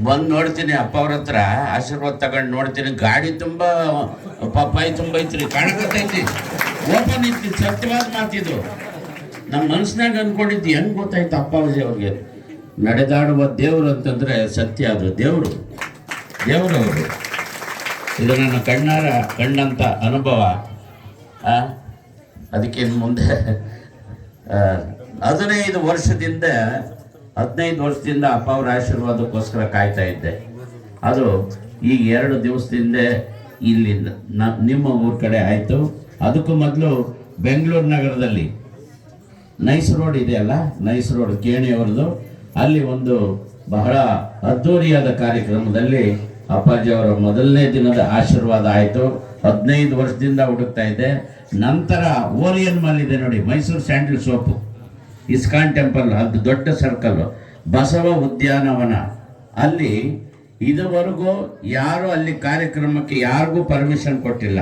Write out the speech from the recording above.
ಬಂದು ನೋಡ್ತೀನಿ ಅಪ್ಪ ಅವ್ರ ಹತ್ರ ಆಶೀರ್ವಾದ ತಗೊಂಡು ನೋಡ್ತೀನಿ, ಗಾಡಿ ತುಂಬ ಪಪ್ಪಾಯಿ ತುಂಬ ಐತ್ರಿ, ಕಾಣಕತ್ತೈತಿ, ಓಪನ್ ಐತಿ. ಸತ್ಯವಾದ ಮಾತಿದು. ನಮ್ಮ ಮನಸ್ಸಿನಾಗ ಅನ್ಕೊಂಡಿದ್ದು ಹೆಂಗ್ ಗೊತ್ತಾಯ್ತು ಅಪ್ಪಾಜಿ ಅವ್ರಿಗೆ? ನಡೆದಾಡುವ ದೇವರು ಅಂತಂದ್ರೆ ಸತ್ಯ, ಅದು ದೇವರು ಅವರು. ಇದು ನನ್ನ ಕಣ್ಣಾರ ಕಂಡಂಥ ಅನುಭವ. ಅದಕ್ಕೆ ಮುಂದೆ 15 ವರ್ಷದಿಂದ ಅಪ್ಪ ಅವ್ರ ಆಶೀರ್ವಾದಕ್ಕೋಸ್ಕರ ಕಾಯ್ತಾ ಇದ್ದೆ. ಅದು ಈಗ 2 ದಿವಸದಿಂದ ಇಲ್ಲಿ ನಿಮ್ಮ ಊರ ಕಡೆ ಆಯಿತು. ಅದಕ್ಕೂ ಮೊದಲು ಬೆಂಗಳೂರು ನಗರದಲ್ಲಿ ನೈಸ್ ರೋಡ್ ಇದೆಯಲ್ಲ, ನೈಸ್ ರೋಡ್ ಕೇಣಿಯವ್ರದ್ದು, ಅಲ್ಲಿ ಒಂದು ಬಹಳ ಅದ್ಧೂರಿಯಾದ ಕಾರ್ಯಕ್ರಮದಲ್ಲಿ ಅಪ್ಪಾಜಿ ಅವರ ಮೊದಲನೇ ದಿನದ ಆಶೀರ್ವಾದ ಆಯಿತು. 15 ವರ್ಷದಿಂದ ಹುಡುಕ್ತಾ ಇದ್ದೆ. ನಂತರ ಓರಿಯನ್ ಮಾಲ್ ಇದೆ ನೋಡಿ, Mysuru sandal soap, ISKCON temple, ಅದು ದೊಡ್ಡ ಸರ್ಕಲ್, ಬಸವ ಉದ್ಯಾನವನ, ಅಲ್ಲಿ ಇದುವರೆಗೂ ಯಾರು ಅಲ್ಲಿ ಕಾರ್ಯಕ್ರಮಕ್ಕೆ ಯಾರಿಗೂ ಪರ್ಮಿಷನ್ ಕೊಟ್ಟಿಲ್ಲ.